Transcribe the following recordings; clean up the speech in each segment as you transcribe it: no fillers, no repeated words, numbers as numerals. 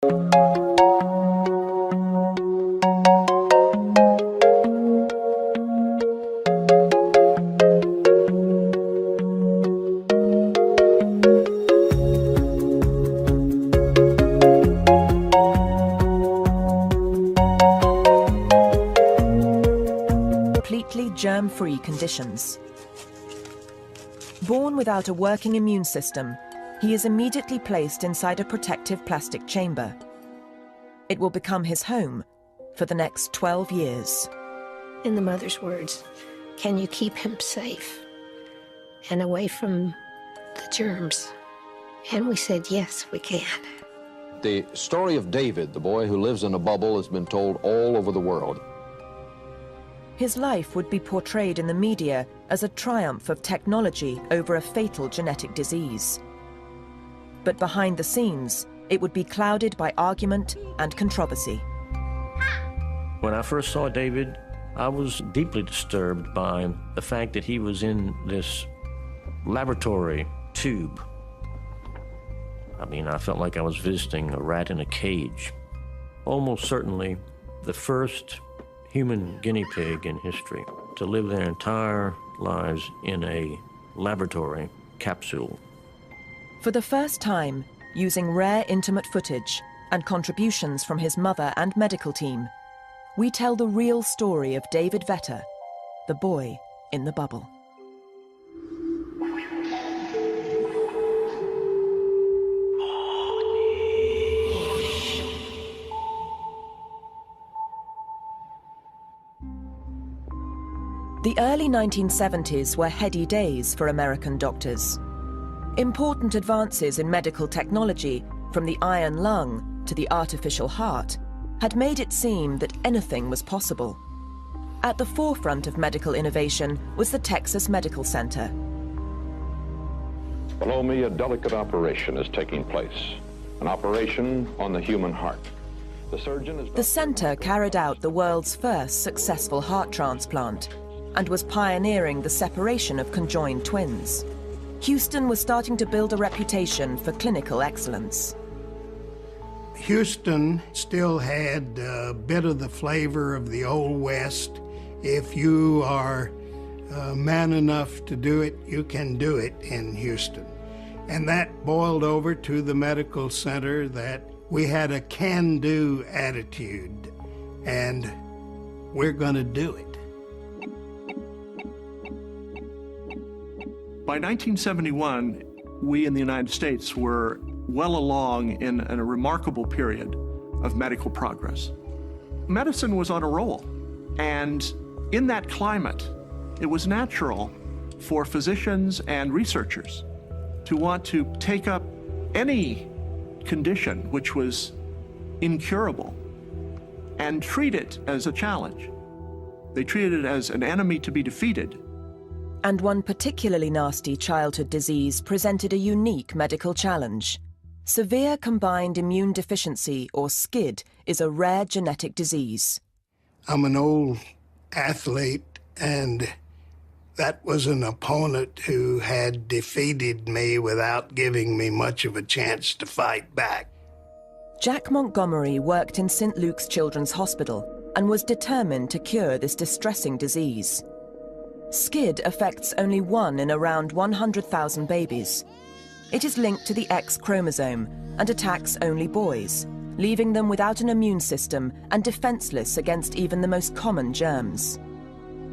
Completely germ-free conditions. Born without a working immune system, he is immediately placed inside a protective plastic chamber. It will become his home for the next 12 years. In the mother's words, can you keep him safe and away from the germs? And we said, yes, we can. The story of David, the boy who lives in a bubble, has been told all over the world. His life would be portrayed in the media as a triumph of technology over a fatal genetic disease. But behind the scenes, it would be clouded by argument and controversy. When I first saw David, I was deeply disturbed by the fact that he was in this laboratory tube. I mean, I felt like I was visiting a rat in a cage. Almost certainly the first human guinea pig in history to live their entire lives in a laboratory capsule. For the first time, using rare intimate footage and contributions from his mother and medical team, we tell the real story of David Vetter, the boy in the bubble. The early 1970s were heady days for American doctors. Important advances in medical technology, from the iron lung to the artificial heart, had made it seem that anything was possible. At the forefront of medical innovation was the Texas Medical Center. Below me, a delicate operation is taking place, an operation on the human heart. The surgeon is... The center carried out the world's first successful heart transplant and was pioneering the separation of conjoined twins. Houston was starting to build a reputation for clinical excellence. Houston still had a bit of the flavor of the Old West. If you are man enough to do it, you can do it in Houston. And that boiled over to the medical center that we had a can-do attitude, and we're going to do it. By 1971, we in the United States were well along in a remarkable period of medical progress. Medicine was on a roll, and in that climate, it was natural for physicians and researchers to want to take up any condition which was incurable and treat it as a challenge. They treated it as an enemy to be defeated. And one particularly nasty childhood disease presented a unique medical challenge. Severe combined immune deficiency, or SCID, is a rare genetic disease. I'm an old athlete, and that was an opponent who had defeated me without giving me much of a chance to fight back. Jack Montgomery worked in St. Luke's Children's Hospital and was determined to cure this distressing disease. SCID affects only 1 in around 100,000 babies. It is linked to the X chromosome and attacks only boys, leaving them without an immune system and defenseless against even the most common germs.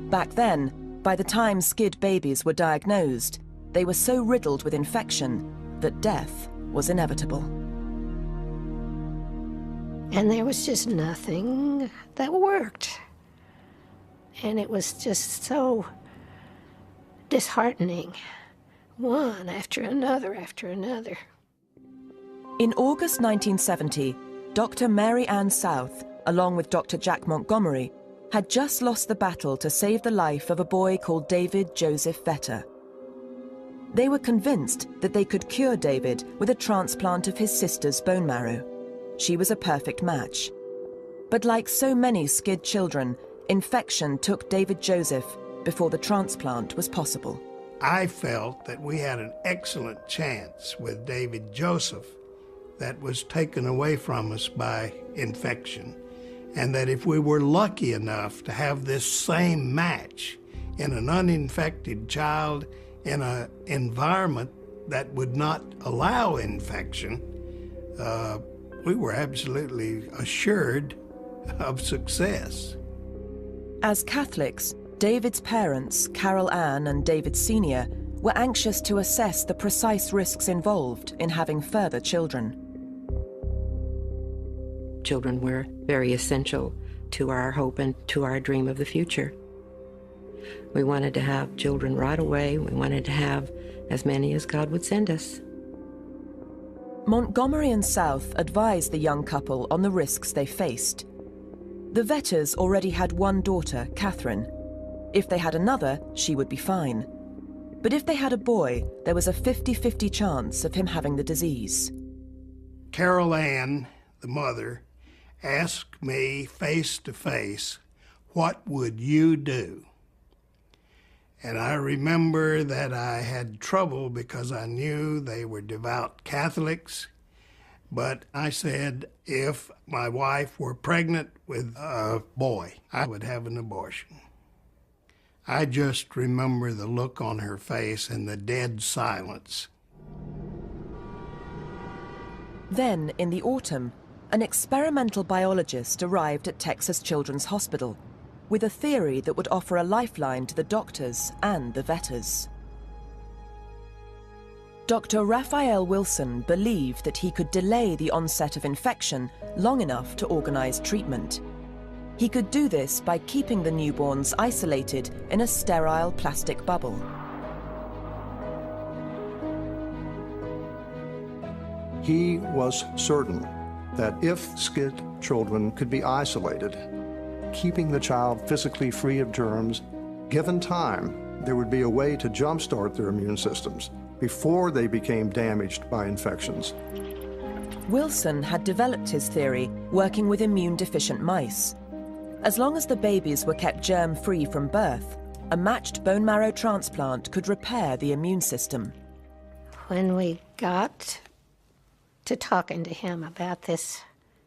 Back then, by the time SCID babies were diagnosed, they were so riddled with infection that death was inevitable. And there was just nothing that worked. And it was just so disheartening, one after another after another. In August 1970, Dr. Mary Ann South, along with Dr. Jack Montgomery, had just lost the battle to save the life of a boy called David Joseph Vetter. They were convinced that they could cure David with a transplant of his sister's bone marrow. She was a perfect match. But like so many SCID children, infection took David Joseph before the transplant was possible. I felt that we had an excellent chance with David Joseph that was taken away from us by infection. And that if we were lucky enough to have this same match in an uninfected child in an environment that would not allow infection, we were absolutely assured of success. As Catholics, David's parents, Carol Ann and David Sr., were anxious to assess the precise risks involved in having further children. Children were very essential to our hope and to our dream of the future. We wanted to have children right away. We wanted to have as many as God would send us. Montgomery and South advised the young couple on the risks they faced. The Vetters already had one daughter, Catherine. If they had another, she would be fine. But if they had a boy, there was a 50-50 chance of him having the disease. Carol Ann, the mother, asked me face to face, "What would you do?" And I remember that I had trouble because I knew they were devout Catholics. But I said, if my wife were pregnant with a boy, I would have an abortion. I just remember the look on her face and the dead silence. Then, in the autumn, an experimental biologist arrived at Texas Children's Hospital with a theory that would offer a lifeline to the doctors and the Vetters. Dr. Raphael Wilson believed that he could delay the onset of infection long enough to organize treatment. He could do this by keeping the newborns isolated in a sterile plastic bubble. He was certain that if SCID children could be isolated, keeping the child physically free of germs, given time, there would be a way to jumpstart their immune systems before they became damaged by infections. Wilson had developed his theory working with immune-deficient mice. As long as the babies were kept germ-free from birth, a matched bone marrow transplant could repair the immune system. When we got to talking to him about this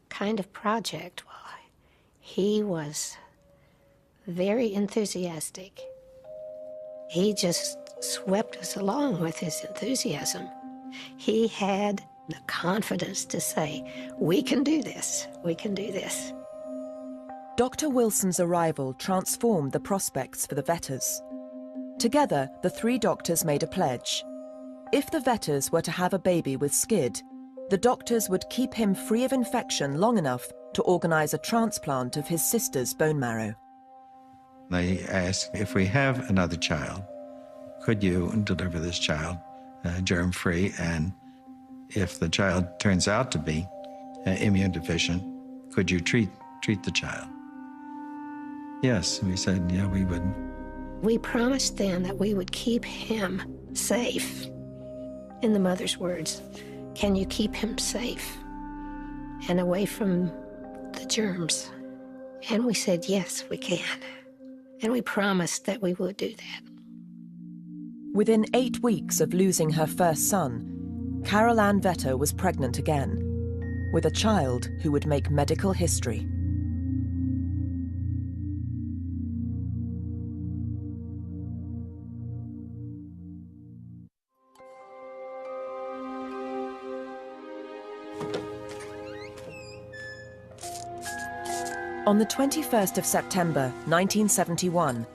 kind of project, well, he was very enthusiastic. He just swept us along with his enthusiasm. He had the confidence to say, we can do this, we can do this. Dr. Wilson's arrival transformed the prospects for the Vetters. Together, the three doctors made a pledge. If the Vetters were to have a baby with SCID, the doctors would keep him free of infection long enough to organize a transplant of his sister's bone marrow. They asked, if we have another child, could you deliver this child germ-free? And if the child turns out to be immune deficient, could you treat the child? Yes, we said, yeah, we would. We promised them that we would keep him safe. In the mother's words, can you keep him safe and away from the germs? And we said, yes, we can. And we promised that we would do that. Within 8 weeks of losing her first son, Carol Ann Vetter was pregnant again, with a child who would make medical history. On the 21st of September, 1971,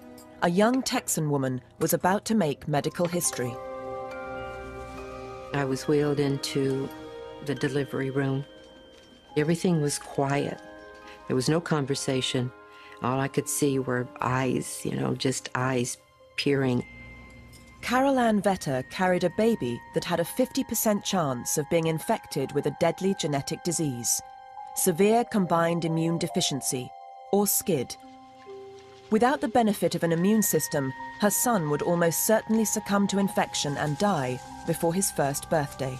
a young Texan woman was about to make medical history. I was wheeled into the delivery room. Everything was quiet. There was no conversation. All I could see were eyes, just eyes peering. Carol Ann Vetter carried a baby that had a 50% chance of being infected with a deadly genetic disease, severe combined immune deficiency, or SCID. Without the benefit of an immune system, her son would almost certainly succumb to infection and die before his first birthday.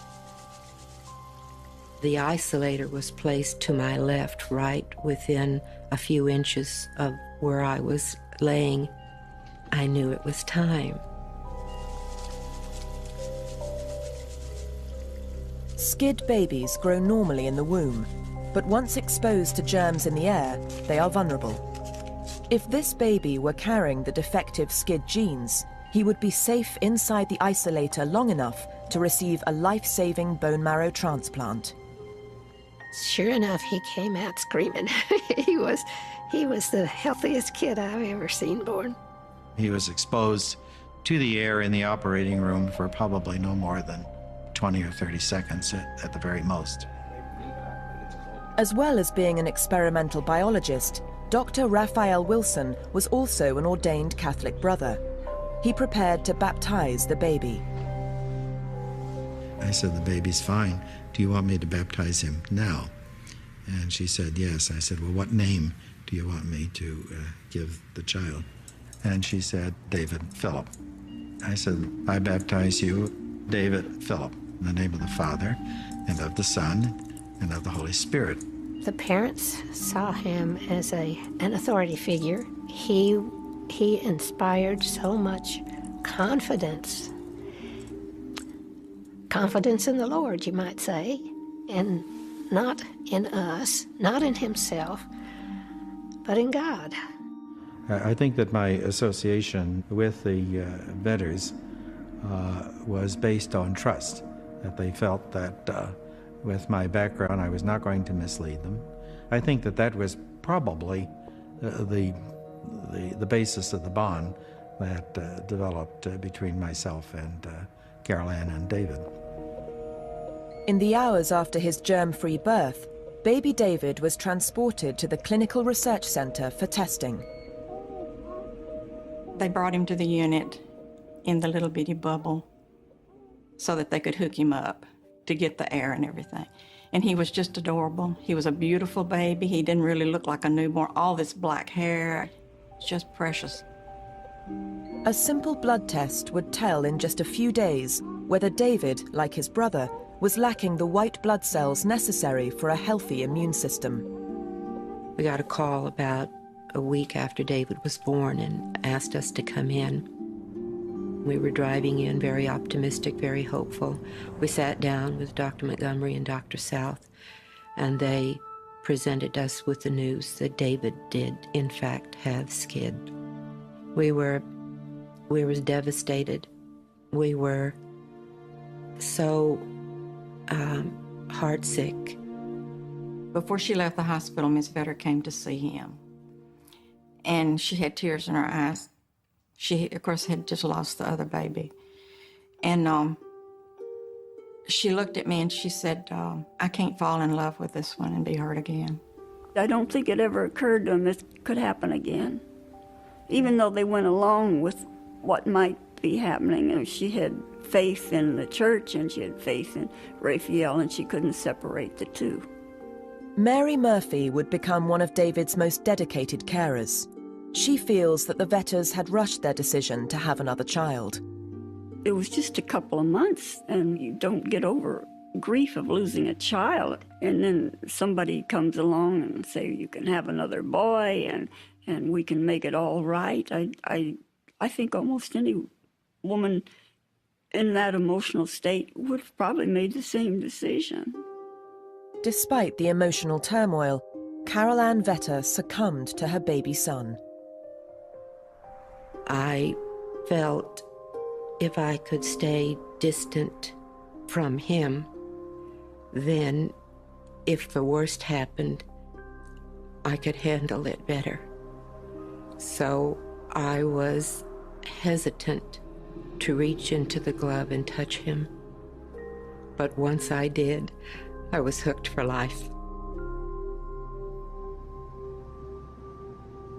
The isolator was placed to my left, right within a few inches of where I was laying. I knew it was time. SCID babies grow normally in the womb, but once exposed to germs in the air, they are vulnerable. If this baby were carrying the defective SCID genes, he would be safe inside the isolator long enough to receive a life-saving bone marrow transplant. Sure enough, he came out screaming. He was the healthiest kid I've ever seen born. He was exposed to the air in the operating room for probably no more than 20 or 30 seconds at the very most. As well as being an experimental biologist, Dr. Raphael Wilson was also an ordained Catholic brother. He prepared to baptize the baby. I said, "The baby's fine. Do you want me to baptize him now?" And she said, "Yes." I said, "Well, what name do you want me to give the child?" And she said, "David Philip." I said, "I baptize you, David Philip, in the name of the Father, and of the Son, and of the Holy Spirit." The parents saw him as an authority figure. He inspired so much confidence. Confidence in the Lord, you might say, and not in us, not in himself, but in God. I think that my association with the Vetters was based on trust, that they felt that with my background I was not going to mislead them. I think that that was probably the basis of the bond that developed between myself and Carol Ann and David. In the hours after his germ-free birth, baby David was transported to the Clinical Research Center for testing. They brought him to the unit in the little bitty bubble so that they could hook him up to get the air and everything. And he was just adorable. He was a beautiful baby. He didn't really look like a newborn. All this black hair, just precious. A simple blood test would tell in just a few days whether David, like his brother, was lacking the white blood cells necessary for a healthy immune system. We got a call about a week after David was born and asked us to come in. We were driving in very optimistic, very hopeful. We sat down with Dr. Montgomery and Dr. South, and they presented us with the news that David did, in fact, have SCID. We were devastated. We were so heartsick. Before she left the hospital, Miss Vetter came to see him. And she had tears in her eyes. She, of course, had just lost the other baby. And she looked at me and she said, "I can't fall in love with this one and be hurt again." I don't think it ever occurred to them this could happen again. Even though they went along with what might be happening, and she had faith in the church and she had faith in Raphael, and she couldn't separate the two. Mary Murphy would become one of David's most dedicated carers. She feels that the Vetters had rushed their decision to have another child. It was just a couple of months, and you don't get over grief of losing a child. And then somebody comes along and say you can have another boy, and we can make it all right. I think almost any woman in that emotional state would have probably made the same decision. Despite the emotional turmoil, Carol Ann Vetter succumbed to her baby son. I felt if I could stay distant from him, then if the worst happened, I could handle it better. So I was hesitant to reach into the glove and touch him. But once I did, I was hooked for life.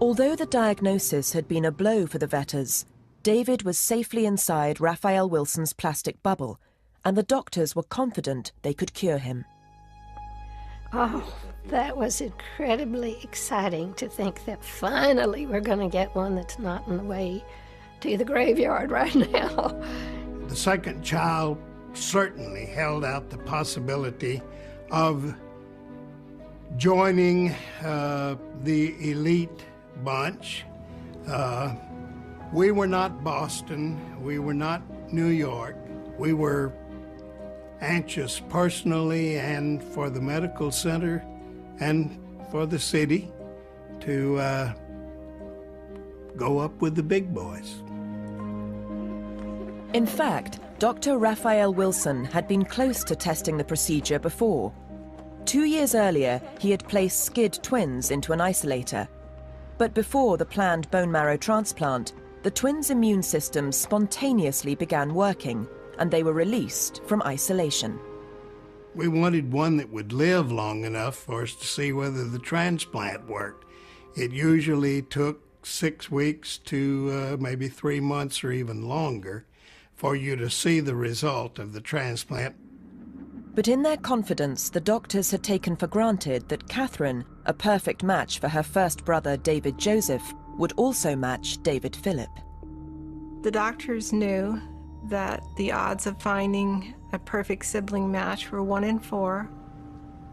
Although the diagnosis had been a blow for the Vetters, David was safely inside Raphael Wilson's plastic bubble, and the doctors were confident they could cure him. Oh, that was incredibly exciting to think that finally we're going to get one that's not in the way to the graveyard right now. The second child certainly held out the possibility of joining the elite bunch. We were not Boston, we were not New York, we were anxious personally and for the medical center and for the city to go up with the big boys. In fact, Dr. Raphael Wilson had been close to testing the procedure before. 2 years earlier, he had placed SCID twins into an isolator. But before the planned bone marrow transplant, the twins' immune systems spontaneously began working, and they were released from isolation. We wanted one that would live long enough for us to see whether the transplant worked. It usually took 6 weeks to maybe 3 months or even longer for you to see the result of the transplant. But in their confidence, the doctors had taken for granted that Catherine, a perfect match for her first brother David Joseph, would also match David Philip. The doctors knew that the odds of finding a perfect sibling match were 1 in 4.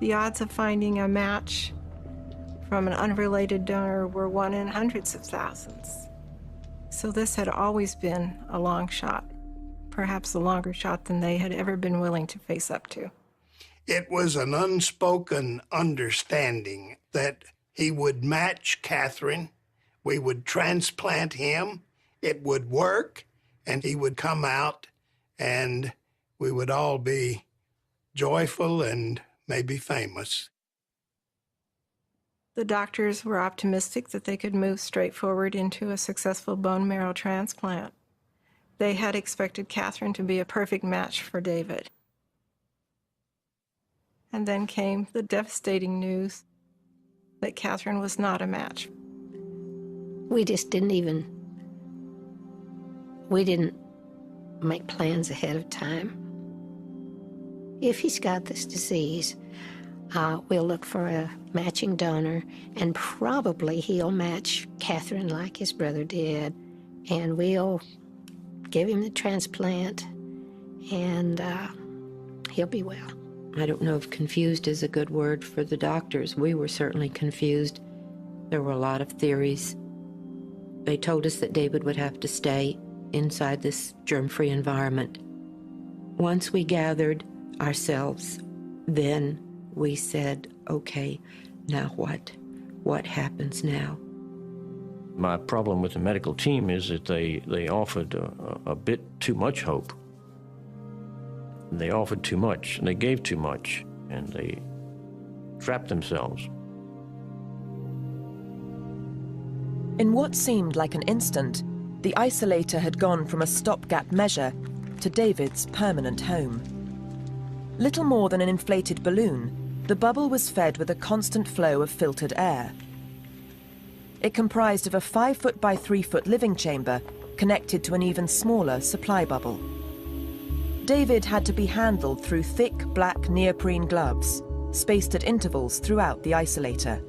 The odds of finding a match from an unrelated donor were 1 in hundreds of thousands. So this had always been a long shot, perhaps a longer shot than they had ever been willing to face up to. It was an unspoken understanding that he would match Catherine, we would transplant him, it would work, and he would come out, and we would all be joyful and maybe famous. The doctors were optimistic that they could move straight forward into a successful bone marrow transplant. They had expected Catherine to be a perfect match for David. And then came the devastating news that Catherine was not a match. We just didn't make plans ahead of time. If he's got this disease, we'll look for a matching donor, and probably he'll match Catherine like his brother did, and we'll give him the transplant, and he'll be well. I don't know if confused is a good word for the doctors. We were certainly confused. There were a lot of theories. They told us that David would have to stay inside this germ-free environment. Once we gathered ourselves, then we said, okay, now what? What happens now? My problem with the medical team is that they offered a bit too much hope. They offered too much, and they gave too much, and they trapped themselves. In what seemed like an instant, the isolator had gone from a stopgap measure to David's permanent home. Little more than an inflated balloon, the bubble was fed with a constant flow of filtered air. It comprised of a 5-foot by 3-foot living chamber connected to an even smaller supply bubble. David had to be handled through thick black neoprene gloves, spaced at intervals throughout the isolator.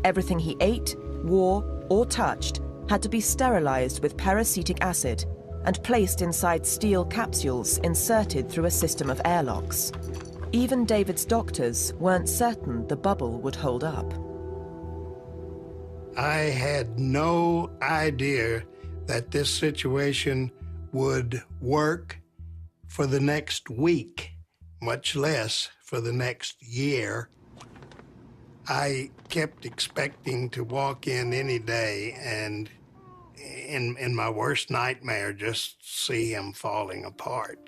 Everything he ate, wore, or touched had to be sterilized with peracetic acid and placed inside steel capsules inserted through a system of airlocks. Even David's doctors weren't certain the bubble would hold up. I had no idea that this situation would work for the next week, much less for the next year. I kept expecting to walk in any day and in my worst nightmare just see him falling apart.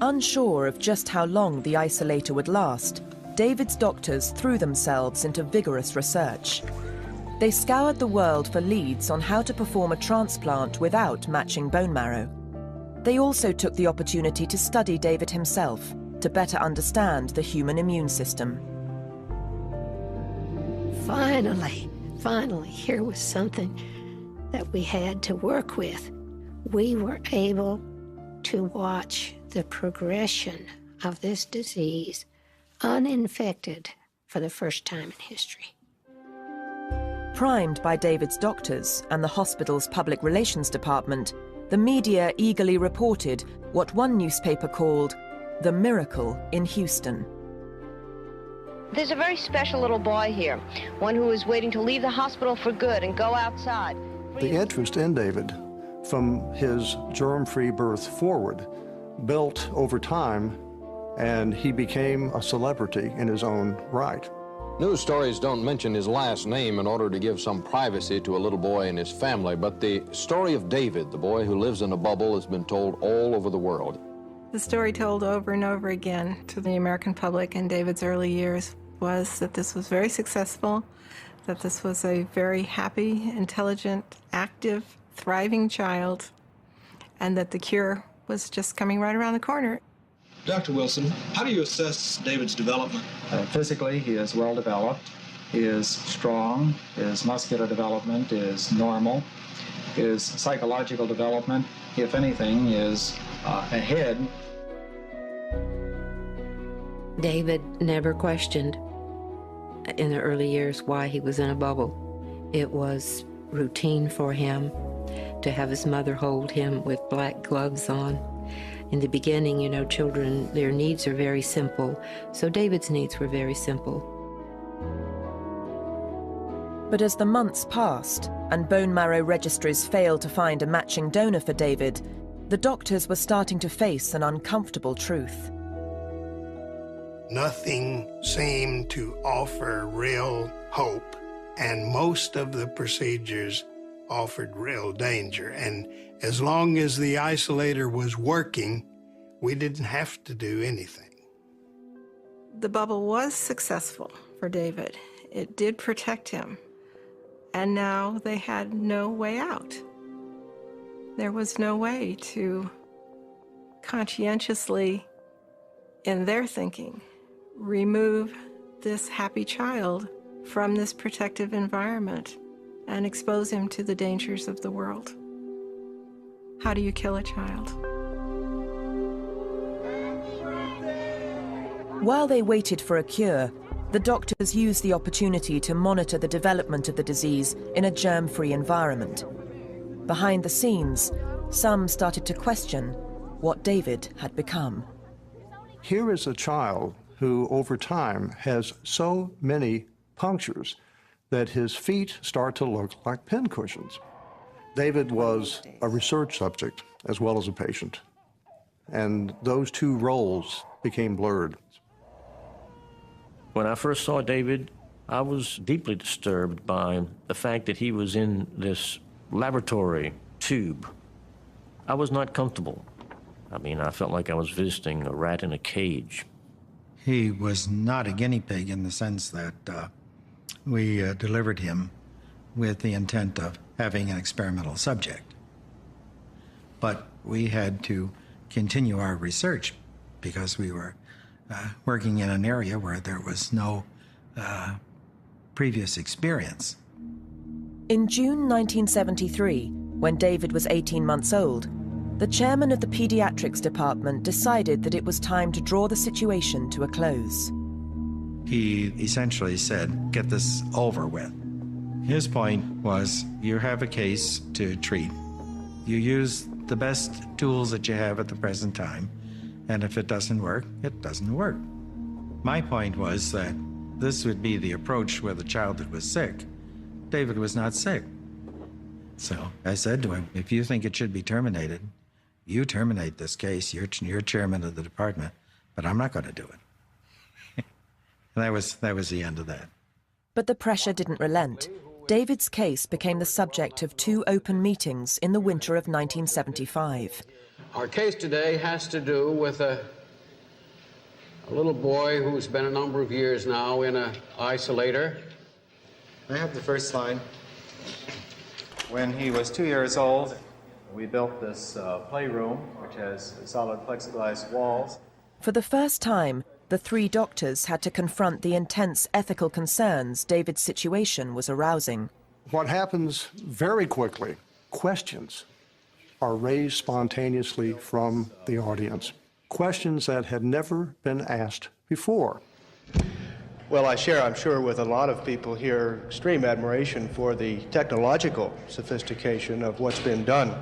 Unsure of just how long the isolator would last, David's doctors threw themselves into vigorous research. They scoured the world for leads on how to perform a transplant without matching bone marrow. They also took the opportunity to study David himself to better understand the human immune system. Finally, here was something that we had to work with. We were able to watch the progression of this disease uninfected for the first time in history. Primed by David's doctors and the hospital's public relations department, the media eagerly reported what one newspaper called the miracle in Houston. There's a very special little boy here, one who is waiting to leave the hospital for good and go outside. The interest in David, from his germ-free birth forward, built over time, and he became a celebrity in his own right. News stories don't mention his last name in order to give some privacy to a little boy and his family, but the story of David, the boy who lives in a bubble, has been told all over the world. The story told over and over again to the American public in David's early years was that this was very successful, that this was a very happy, intelligent, active, thriving child, and that the cure was just coming right around the corner. Dr. Wilson, how do you assess David's development? Physically, he is well developed. He is strong. His muscular development is normal. His psychological development, if anything, is ahead. David never questioned in the early years why he was in a bubble. It was routine for him to have his mother hold him with black gloves on. In the beginning, you know, children, their needs are very simple, so David's needs were very simple. But as the months passed and bone marrow registries failed to find a matching donor for David, the doctors were starting to face an uncomfortable truth. Nothing seemed to offer real hope, and most of the procedures offered real danger. And as long as the isolator was working, we didn't have to do anything. The bubble was successful for David. It did protect him. And now they had no way out. There was no way to conscientiously, in their thinking, remove this happy child from this protective environment and expose him to the dangers of the world. How do you kill a child? While they waited for a cure, the doctors used the opportunity to monitor the development of the disease in a germ-free environment. Behind the scenes, some started to question what David had become. Here is a child who, over time, has so many punctures that his feet start to look like pincushions. David was a research subject as well as a patient, and those two roles became blurred. When I first saw David, I was deeply disturbed by the fact that he was in this laboratory tube. I was not comfortable. I mean, I felt like I was visiting a rat in a cage. He was not a guinea pig in the sense that we delivered him with the intent of having an experimental subject. But we had to continue our research because we were working in an area where there was no previous experience. In June 1973, when David was 18 months old, the chairman of the pediatrics department decided that it was time to draw the situation to a close. He essentially said, get this over with. His point was, you have a case to treat. You use the best tools that you have at the present time, and if it doesn't work, it doesn't work. My point was that this would be the approach with a child that was sick. David was not sick. So I said to him, if you think it should be terminated, you terminate this case. You're chairman of the department, but I'm not going to do it. That was the end of that. But the pressure didn't relent. David's case became the subject of 2 open meetings in the winter of 1975. Our case today has to do with a little boy who's been a number of years now in an isolator. I have the first line. When he was 2 years old, we built this playroom, which has solid plexiglass walls. For the first time, the 3 doctors had to confront the intense ethical concerns David's situation was arousing. What happens very quickly, questions are raised spontaneously from the audience. Questions that had never been asked before. Well, I share, I'm sure, with a lot of people here, extreme admiration for the technological sophistication of what's been done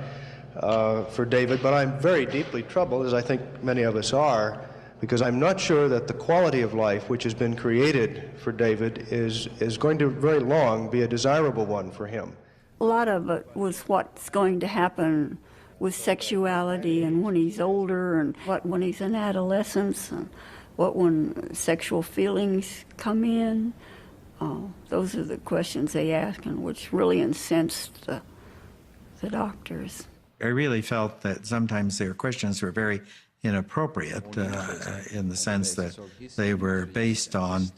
for David, but I'm very deeply troubled, as I think many of us are, because I'm not sure that the quality of life which has been created for David is going to very long be a desirable one for him. A lot of it was what's going to happen with sexuality and when he's older and what when he's in adolescence and what when sexual feelings come in. Those are the questions they ask, and which really incensed the doctors. I really felt that sometimes their questions were very inappropriate in the sense that they were based on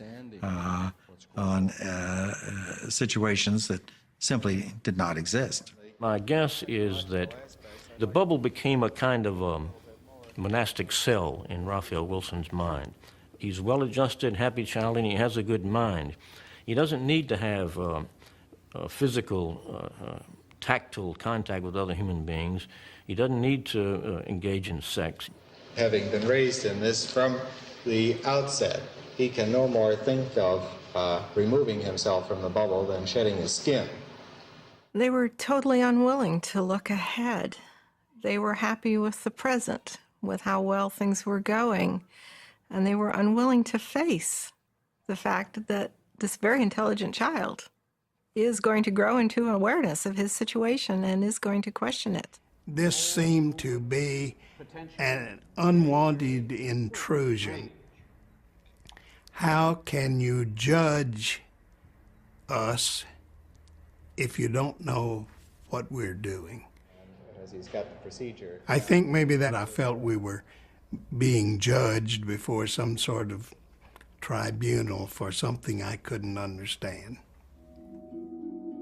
situations that simply did not exist. My guess is that the bubble became a kind of monastic cell in Raphael Wilson's mind. He's well-adjusted, happy child, and he has a good mind. He doesn't need to have physical, tactile contact with other human beings. He doesn't need to engage in sex. Having been raised in this from the outset, he can no more think of removing himself from the bubble than shedding his skin. They were totally unwilling to look ahead. They were happy with the present, with how well things were going, and they were unwilling to face the fact that this very intelligent child is going to grow into awareness of his situation and is going to question it. This seemed to be an unwanted intrusion. How can you judge us if you don't know what we're doing? As he's got the procedure. I think maybe that I felt we were being judged before some sort of tribunal for something I couldn't understand.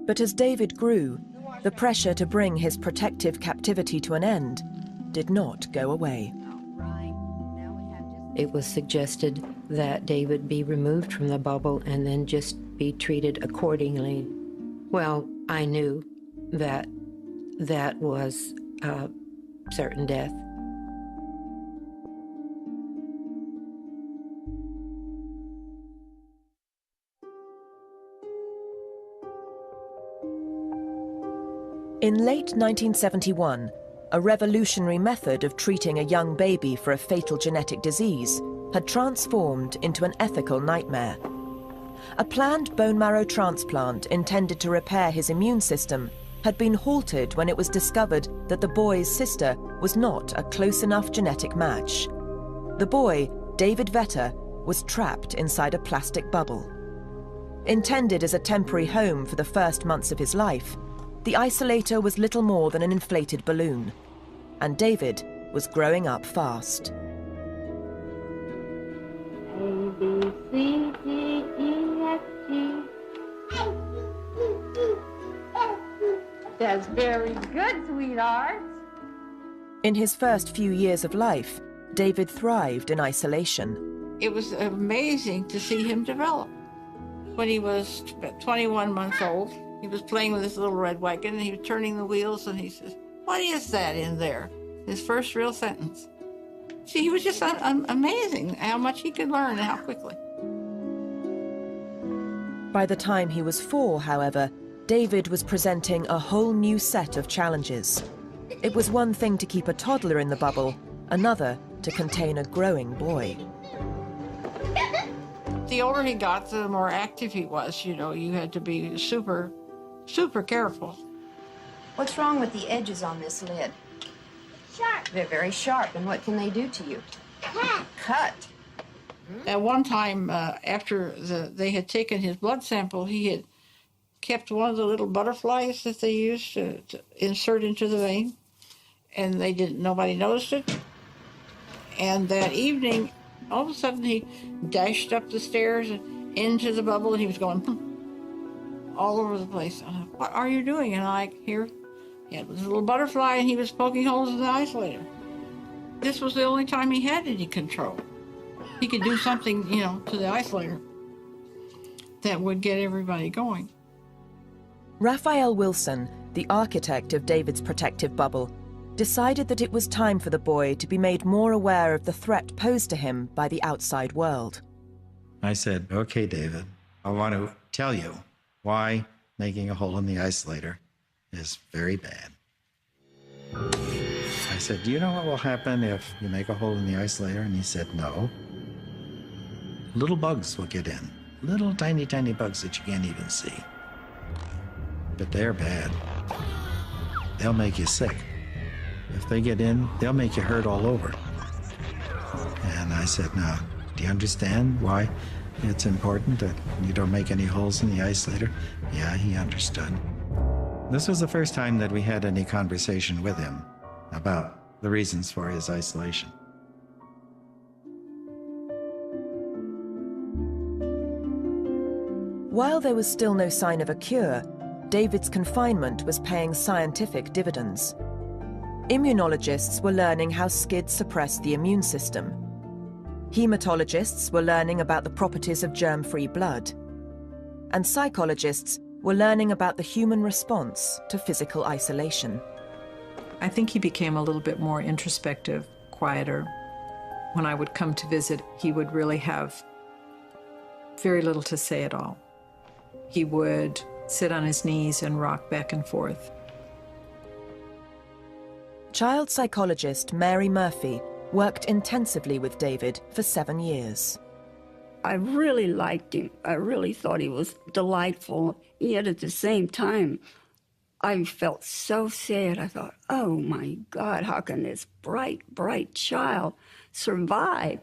But as David grew, the pressure to bring his protective captivity to an end did not go away. It was suggested that David be removed from the bubble and then just be treated accordingly. Well, I knew that that was certain death. In late 1971, a revolutionary method of treating a young baby for a fatal genetic disease had transformed into an ethical nightmare. A planned bone marrow transplant intended to repair his immune system had been halted when it was discovered that the boy's sister was not a close enough genetic match. The boy, David Vetter, was trapped inside a plastic bubble. Intended as a temporary home for the first months of his life, the isolator was little more than an inflated balloon, and David was growing up fast. A, B, C, D, E, F, G. That's very good, sweetheart. In his first few years of life, David thrived in isolation. It was amazing to see him develop. When he was 21 months old, he was playing with this little red wagon, and he was turning the wheels, and he says, "What is that in there?" His first real sentence. See, he was just amazing how much he could learn and how quickly. By the time he was 4, however, David was presenting a whole new set of challenges. It was one thing to keep a toddler in the bubble, another to contain a growing boy. The older he got, the more active he was. You know, you had to be super careful. What's wrong with the edges on this lid? Sharp. They're very sharp, and what can they do to you? Cut. At one time, after they had taken his blood sample, he had kept one of the little butterflies that they used to insert into the vein, and nobody noticed it. And that evening, all of a sudden, he dashed up the stairs and into the bubble, and he was going all over the place. "What are you doing?" And he had this little butterfly, and he was poking holes in the isolator. This was the only time he had any control. He could do something, to the isolator that would get everybody going. Raphael Wilson, the architect of David's protective bubble, decided that it was time for the boy to be made more aware of the threat posed to him by the outside world. I said, "Okay, David, I want to tell you why making a hole in the isolator is very bad." I said, "Do you know what will happen if you make a hole in the isolator?" And he said, "No. Little bugs will get in. Little tiny, tiny bugs that you can't even see. But they're bad. They'll make you sick." If they get in, they'll make you hurt all over. And I said, now, do you understand why it's important that you don't make any holes in the isolator? Yeah, he understood. This was the first time that we had any conversation with him about the reasons for his isolation. While there was still no sign of a cure, David's confinement was paying scientific dividends. Immunologists were learning how SCID suppressed the immune system. Hematologists were learning about the properties of germ-free blood. And psychologists were learning about the human response to physical isolation. I think he became a little bit more introspective, quieter. When I would come to visit, he would really have very little to say at all. He would sit on his knees and rock back and forth. Child psychologist Mary Murphy worked intensively with David for 7 years. I really liked him. I really thought he was delightful. Yet at the same time, I felt so sad. I thought, oh my God, how can this bright, bright child survive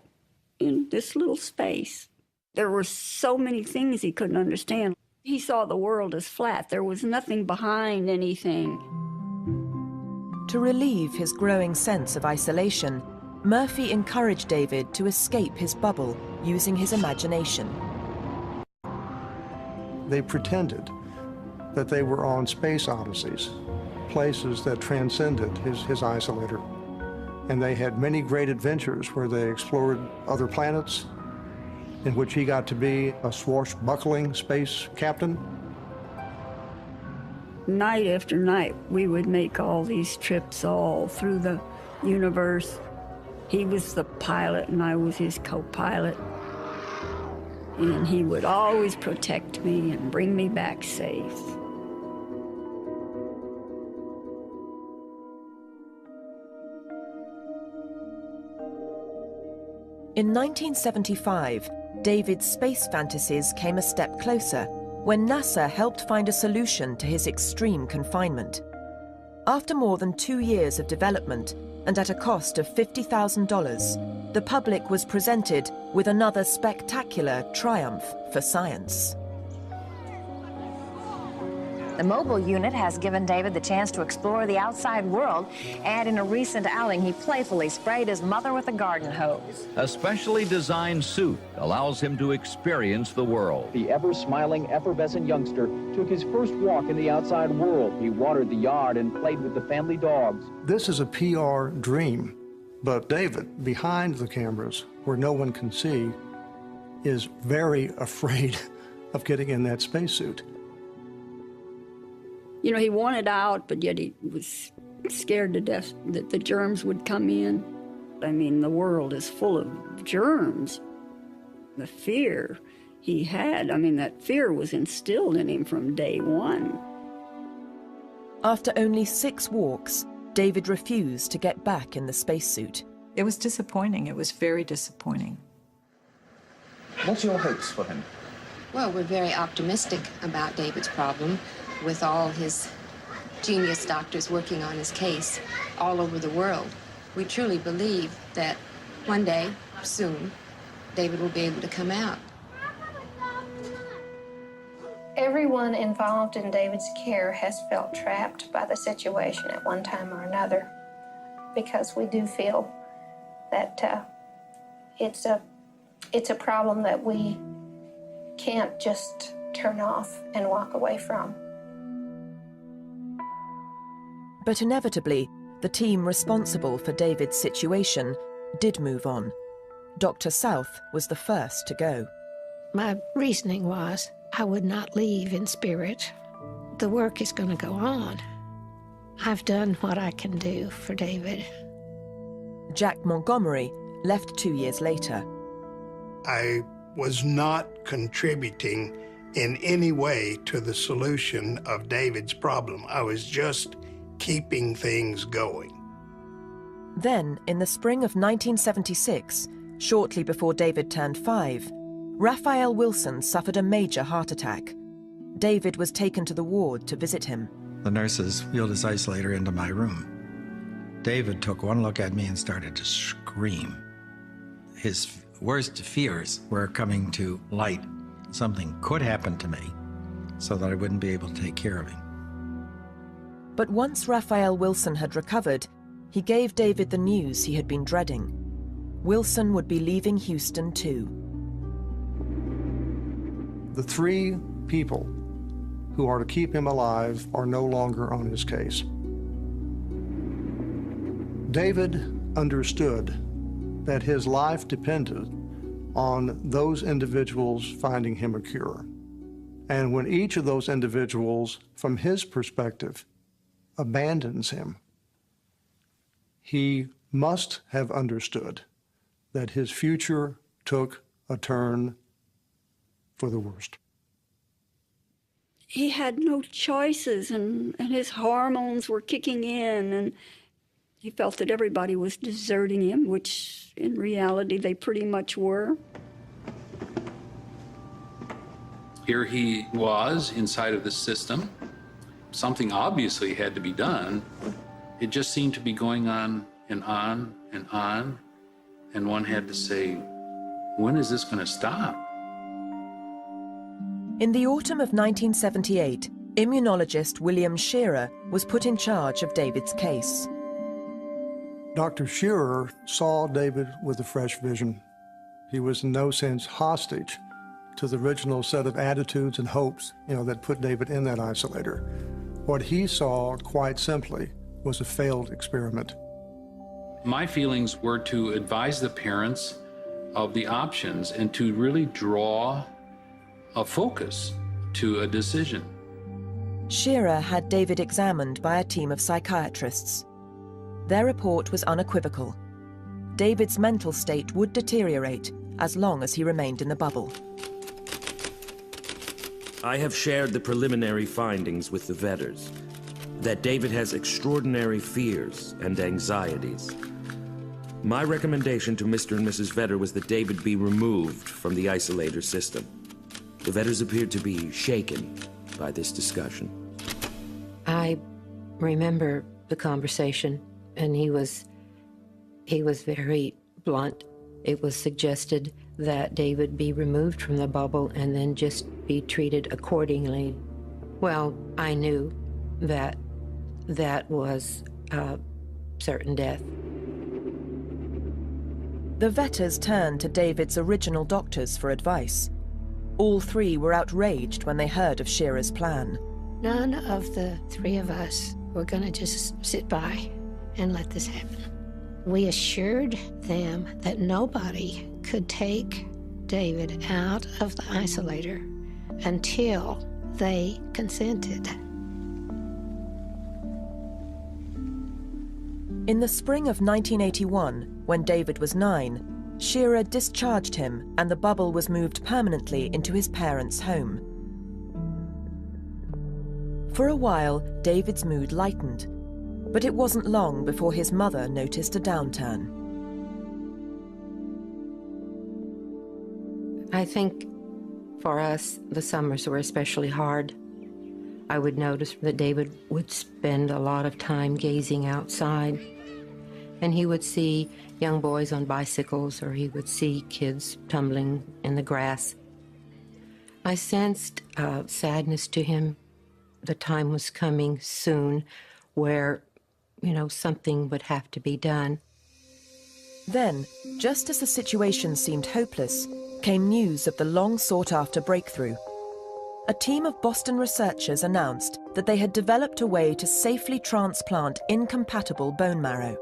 in this little space? There were so many things he couldn't understand. He saw the world as flat. There was nothing behind anything. To relieve his growing sense of isolation, Murphy encouraged David to escape his bubble using his imagination. They pretended that they were on space odysseys, places that transcended his isolator. And they had many great adventures where they explored other planets, in which he got to be a swashbuckling space captain. Night after night, we would make all these trips all through the universe. He was the pilot and I was his co-pilot. And he would always protect me and bring me back safe. In 1975, David's space fantasies came a step closer when NASA helped find a solution to his extreme confinement. After more than 2 years of development and at a cost of $50,000, the public was presented with another spectacular triumph for science. The mobile unit has given David the chance to explore the outside world, and in a recent outing, he playfully sprayed his mother with a garden hose. A specially designed suit allows him to experience the world. The ever-smiling, effervescent youngster took his first walk in the outside world. He watered the yard and played with the family dogs. This is a PR dream, but David, behind the cameras, where no one can see, is very afraid of getting in that spacesuit. You know, he wanted out, but yet he was scared to death that the germs would come in. I mean, the world is full of germs. The fear he had, I mean, that fear was instilled in him from day one. After only 6 walks, David refused to get back in the spacesuit. It was disappointing. It was very disappointing. What's your hopes for him? Well, we're very optimistic about David's problem, with all his genius doctors working on his case all over the world. We truly believe that one day, soon, David will be able to come out. Everyone involved in David's care has felt trapped by the situation at one time or another, because we do feel that it's a problem that we can't just turn off and walk away from. But inevitably, the team responsible for David's situation did move on. Dr. South was the first to go. My reasoning was I would not leave in spirit. The work is going to go on. I've done what I can do for David. Jack Montgomery left 2 years later. I was not contributing in any way to the solution of David's problem. I was just keeping things going. Then, in the spring of 1976, shortly before David turned 5, Raphael Wilson suffered a major heart attack. David was taken to the ward to visit him. The nurses wheeled his isolator into my room. David took one look at me and started to scream. His worst fears were coming to light. Something could happen to me so that I wouldn't be able to take care of him. But once Raphael Wilson had recovered, he gave David the news he had been dreading. Wilson would be leaving Houston too. The 3 people who are to keep him alive are no longer on his case. David understood that his life depended on those individuals finding him a cure. And when each of those individuals, from his perspective, abandons him, he must have understood that his future took a turn for the worst. He had no choices, and his hormones were kicking in, and he felt that everybody was deserting him, which in reality they pretty much were. Here he was inside of the system. Something obviously had to be done. It just seemed to be going on and on and on. And one had to say, when is this going to stop? In the autumn of 1978, immunologist William Shearer was put in charge of David's case. Dr. Shearer saw David with a fresh vision. He was in no sense hostage to the original set of attitudes and hopes, that put David in that isolator. What he saw, quite simply, was a failed experiment. My feelings were to advise the parents of the options and to really draw a focus to a decision. Shearer had David examined by a team of psychiatrists. Their report was unequivocal. David's mental state would deteriorate as long as he remained in the bubble. I have shared the preliminary findings with the Vedders, that David has extraordinary fears and anxieties. My recommendation to Mr. and Mrs. Vedder was that David be removed from the isolator system. The Vedders appeared to be shaken by this discussion. I remember the conversation, and he was very blunt. It was suggested that David be removed from the bubble and then just be treated accordingly. Well, I knew that that was certain death. The Vetters turned to David's original doctors for advice. All 3 were outraged when they heard of Shearer's plan. None of the 3 of us were going to just sit by and let this happen. We assured them that nobody could take David out of the isolator until they consented. In the spring of 1981, when David was 9, Shearer discharged him and the bubble was moved permanently into his parents' home. For a while, David's mood lightened, but it wasn't long before his mother noticed a downturn. I think for us, the summers were especially hard. I would notice that David would spend a lot of time gazing outside, and he would see young boys on bicycles, or he would see kids tumbling in the grass. I sensed sadness to him. The time was coming soon where, something would have to be done. Then, just as the situation seemed hopeless, came news of the long-sought-after breakthrough. A team of Boston researchers announced that they had developed a way to safely transplant incompatible bone marrow.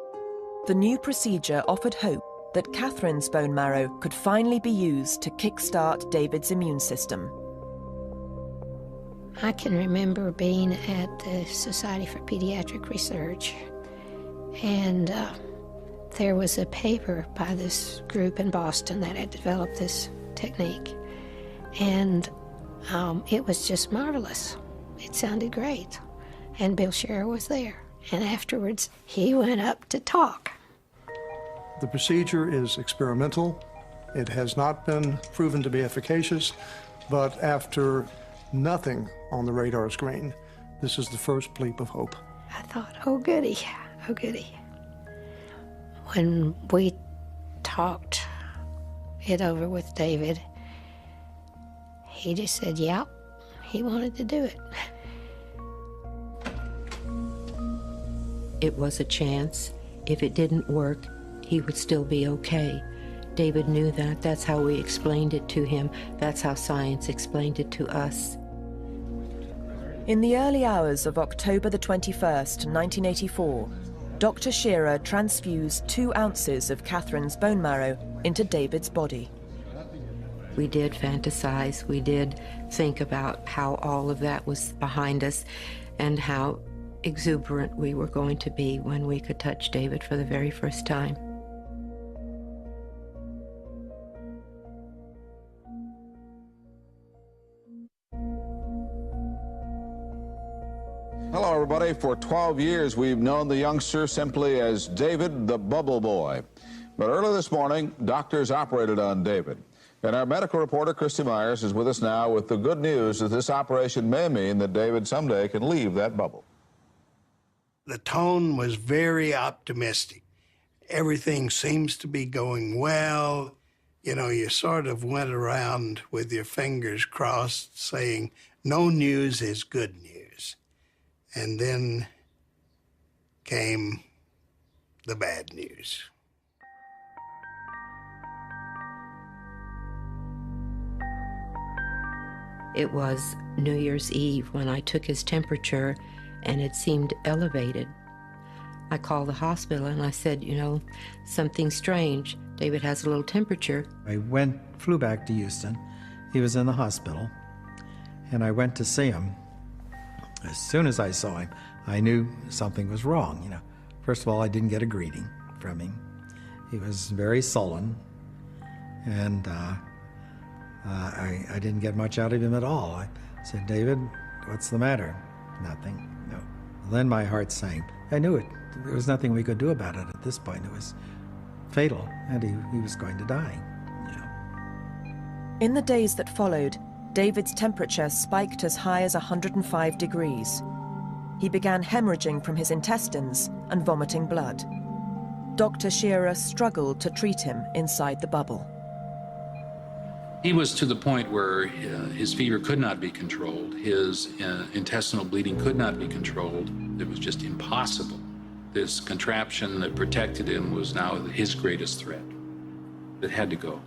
The new procedure offered hope that Catherine's bone marrow could finally be used to kickstart David's immune system. I can remember being at the Society for Pediatric Research, and there was a paper by this group in Boston that had developed this technique, and it was just marvelous. It sounded great, and Bill Shearer was there, and afterwards he went up to talk. The procedure is experimental. It has not been proven to be efficacious, but after nothing on the radar screen, this is the first bleep of hope. I thought, oh goody, oh goody. When we talked it over with David, he just said, yep, he wanted to do it. It was a chance. If it didn't work, he would still be okay. David knew that. That's how we explained it to him. That's how science explained it to us. In the early hours of October the 21st, 1984, Dr. Shearer transfused 2 ounces of Catherine's bone marrow into David's body. We did fantasize. We did think about how all of that was behind us and how exuberant we were going to be when we could touch David for the very first time. Hello, everybody. For 12 years, we've known the youngster simply as David the Bubble Boy. But early this morning, doctors operated on David. And our medical reporter, Christy Myers, is with us now with the good news that this operation may mean that David someday can leave that bubble. The tone was very optimistic. Everything seems to be going well. You know, you sort of went around with your fingers crossed saying, no news is good news. And then came the bad news. It was New Year's Eve when I took his temperature and it seemed elevated. I called the hospital and I said, you know, something strange. David has a little temperature. I flew back to Houston. He was in the hospital, and I went to see him. As soon as I saw him, I knew something was wrong. You know, first of all, I didn't get a greeting from him. He was very sullen, and I didn't get much out of him at all. I said, David, what's the matter? Nothing. No. Then my heart sank. I knew it. There was nothing we could do about it at this point. It was fatal, and he was going to die. In the days that followed, David's temperature spiked as high as 105 degrees. He began hemorrhaging from his intestines and vomiting blood. Dr. Shearer struggled to treat him inside the bubble. He was to the point where his fever could not be controlled. His intestinal bleeding could not be controlled. It was just impossible. This contraption that protected him was now his greatest threat. It had to go.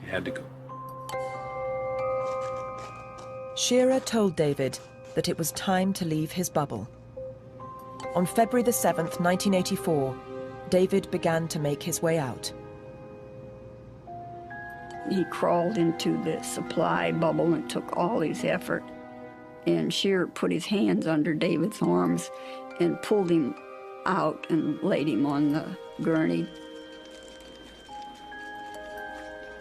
It had to go. Shearer told David that it was time to leave his bubble. On February the 7th, 1984, David began to make his way out. He crawled into the supply bubble and took all his effort. And Shearer put his hands under David's arms and pulled him out and laid him on the gurney.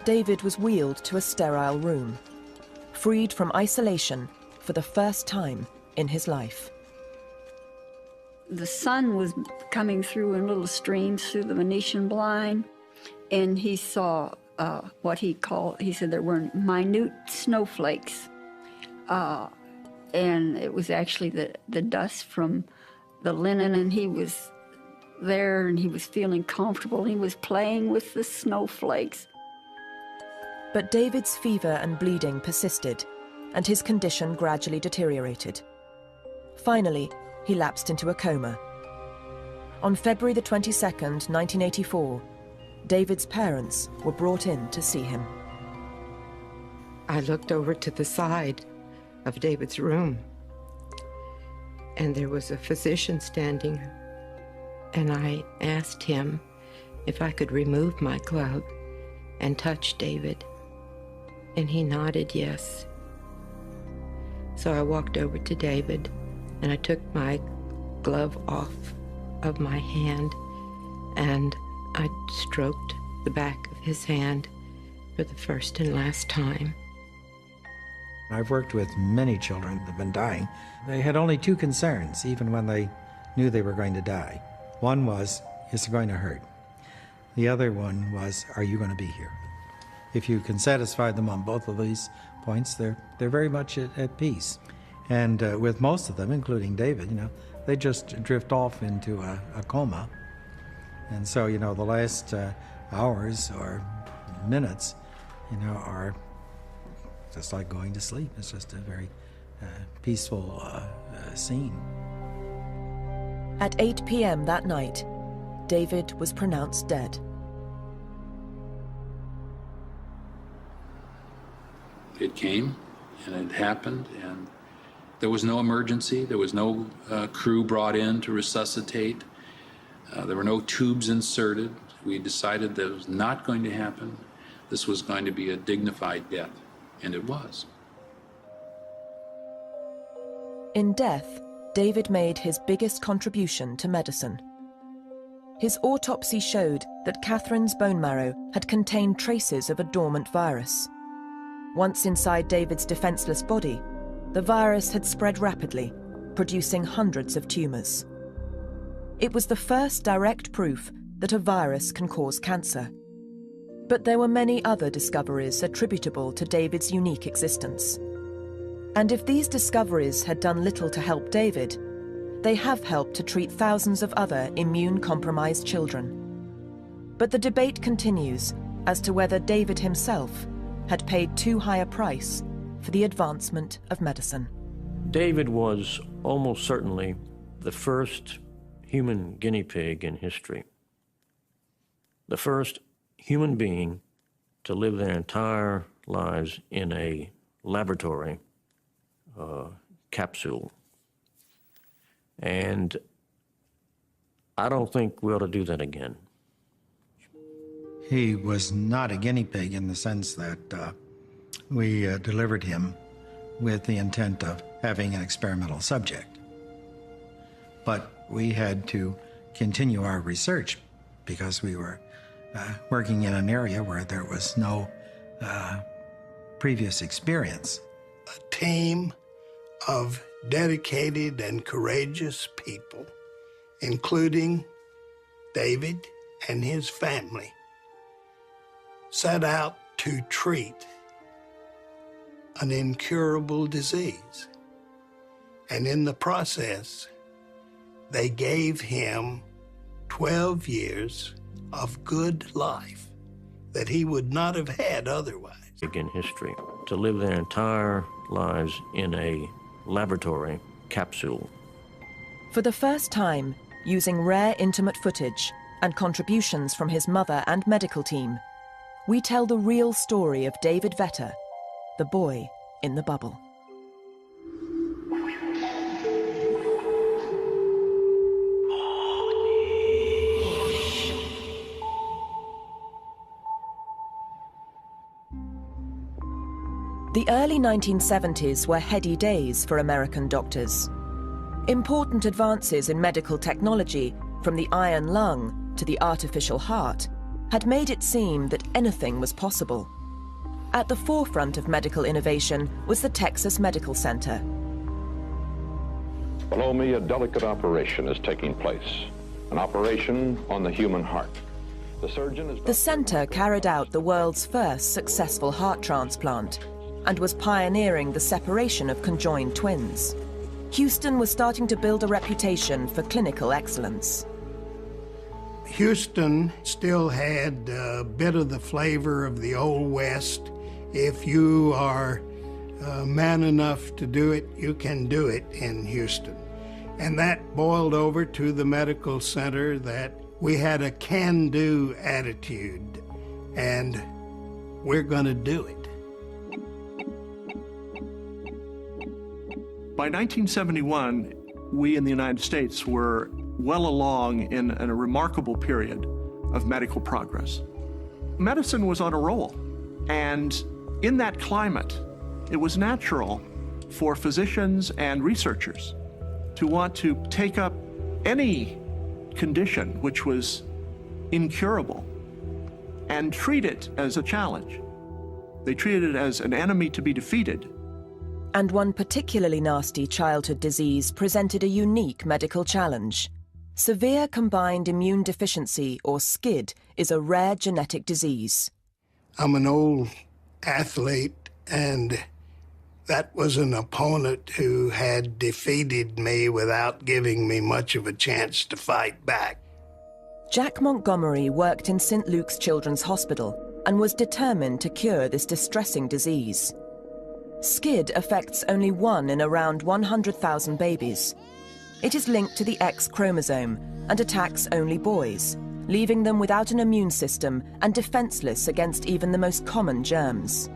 David was wheeled to a sterile room, freed from isolation for the first time in his life. The sun was coming through in little streams through the Venetian blind, and he saw what he said there were minute snowflakes. And it was actually the dust from the linen, and he was there and he was feeling comfortable. He was playing with the snowflakes. But David's fever and bleeding persisted, and his condition gradually deteriorated. Finally, he lapsed into a coma. On February the 22nd, 1984, David's parents were brought in to see him. I looked over to the side of David's room, and there was a physician standing, and I asked him if I could remove my glove and touch David, and he nodded yes. So I walked over to David, and I took my glove off of my hand, and I stroked the back of his hand for the first and last time. I've worked with many children that have been dying. They had only 2 concerns, even when they knew they were going to die. One was, is it going to hurt? The other one was, are you going to be here? If you can satisfy them on both of these points, they're very much at peace. And with most of them, including David, they just drift off into a coma. And so, the last hours or minutes, are just like going to sleep. It's just a very peaceful scene. At 8 p.m. that night, David was pronounced dead. It came, and it happened, and there was no emergency. There was no crew brought in to resuscitate. There were no tubes inserted. We decided that it was not going to happen. This was going to be a dignified death, and it was. In death, David made his biggest contribution to medicine. His autopsy showed that Catherine's bone marrow had contained traces of a dormant virus. Once inside David's defenseless body, the virus had spread rapidly, producing hundreds of tumors. It was the first direct proof that a virus can cause cancer. But there were many other discoveries attributable to David's unique existence. And if these discoveries had done little to help David, they have helped to treat thousands of other immune-compromised children. But the debate continues as to whether David himself had paid too high a price for the advancement of medicine. David was almost certainly the first human guinea pig in history. The first human being to live their entire lives in a laboratory capsule. And I don't think we ought to do that again. He was not a guinea pig in the sense that we delivered him with the intent of having an experimental subject. But we had to continue our research because we were working in an area where there was no previous experience. A team of dedicated and courageous people, including David and his family, set out to treat an incurable disease. And in the process, they gave him 12 years of good life that he would not have had otherwise. In history, to live their entire lives in a laboratory capsule. For the first time, using rare intimate footage and contributions from his mother and medical team, we tell the real story of David Vetter, the boy in the bubble. The early 1970s were heady days for American doctors. Important advances in medical technology, from the iron lung to the artificial heart, had made it seem that anything was possible. At the forefront of medical innovation was the Texas Medical Center. Below me, a delicate operation is taking place, an operation on the human heart. The surgeon is... The center carried out the world's first successful heart transplant and was pioneering the separation of conjoined twins. Houston was starting to build a reputation for clinical excellence. Houston still had a bit of the flavor of the Old West. If you are man enough to do it, you can do it in Houston. And that boiled over to the medical center that we had a can-do attitude, and we're going to do it. By 1971, we in the United States were well along in a remarkable period of medical progress. Medicine was on a roll, and in that climate, it was natural for physicians and researchers to want to take up any condition which was incurable and treat it as a challenge. They treated it as an enemy to be defeated. And one particularly nasty childhood disease presented a unique medical challenge. Severe combined immune deficiency, or SCID, is a rare genetic disease. I'm an old athlete, and that was an opponent who had defeated me without giving me much of a chance to fight back. Jack Montgomery worked in St. Luke's Children's Hospital and was determined to cure this distressing disease. SCID affects only 1 in around 100,000 babies. It is linked to the X chromosome and attacks only boys, leaving them without an immune system and defenseless against even the most common germs.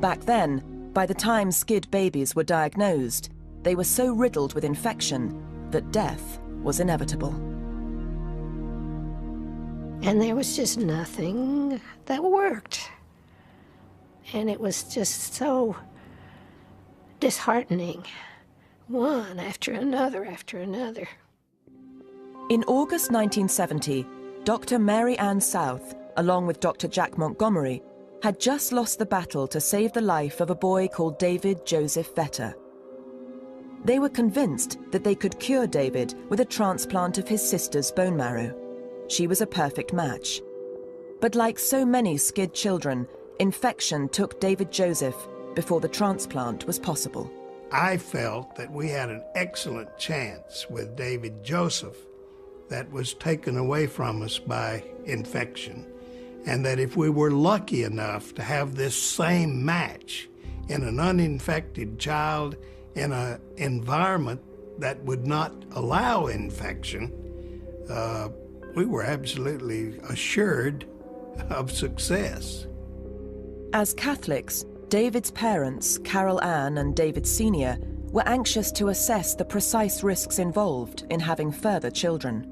Back then, by the time SCID babies were diagnosed, they were so riddled with infection that death was inevitable. And there was just nothing that worked. And it was just so disheartening. One after another after another. In August 1970, Dr. Mary Ann South, along with Dr. Jack Montgomery, had just lost the battle to save the life of a boy called David Joseph Vetter. They were convinced that they could cure David with a transplant of his sister's bone marrow. She was a perfect match. But like so many SCID children, infection took David Joseph before the transplant was possible. I felt that we had an excellent chance with David Joseph that was taken away from us by infection, and that if we were lucky enough to have this same match in an uninfected child in an environment that would not allow infection, we were absolutely assured of success. As Catholics, David's parents, Carol Ann and David Sr., were anxious to assess the precise risks involved in having further children.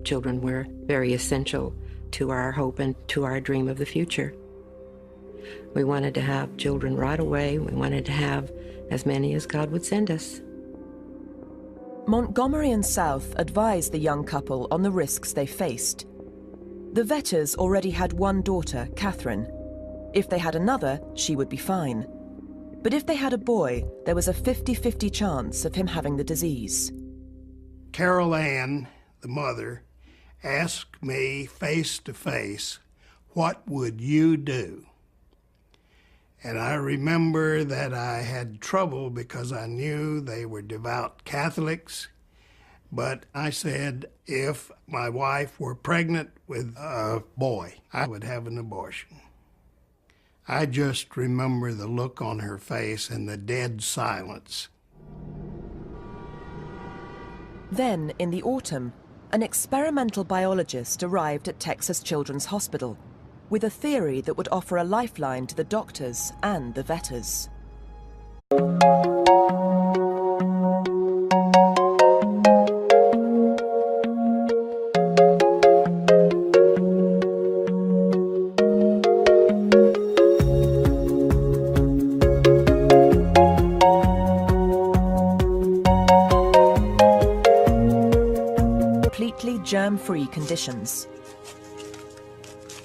Children were very essential to our hope and to our dream of the future. We wanted to have children right away. We wanted to have as many as God would send us. Montgomery and South advised the young couple on the risks they faced. The Vetters already had one daughter, Catherine. If they had another, she would be fine. But if they had a boy, there was a 50-50 chance of him having the disease. Carol Ann, the mother, asked me face to face, "What would you do?" And I remember that I had trouble because I knew they were devout Catholics. But I said, if my wife were pregnant with a boy, I would have an abortion. I just remember the look on her face and the dead silence. Then, in the autumn, an experimental biologist arrived at Texas Children's Hospital with a theory that would offer a lifeline to the doctors and the Vetters. Completely germ-free conditions.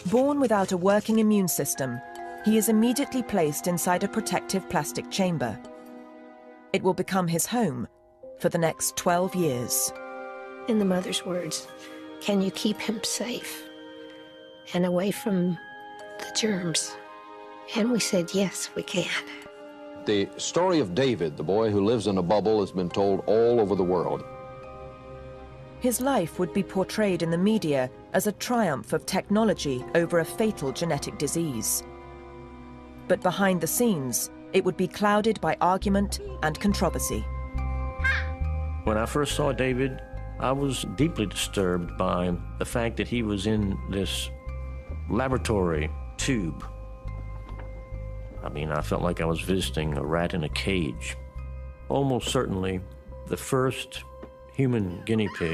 Born without a working immune system, he is immediately placed inside a protective plastic chamber. It will become his home for the next 12 years. In the mother's words, can you keep him safe and away from the germs? And we said, yes, we can. The story of David, the boy who lives in a bubble, has been told all over the world. His life would be portrayed in the media as a triumph of technology over a fatal genetic disease. But behind the scenes, it would be clouded by argument and controversy. When I first saw David, I was deeply disturbed by the fact that he was in this laboratory tube. I mean, I felt like I was visiting a rat in a cage. Almost certainly, the first human guinea pig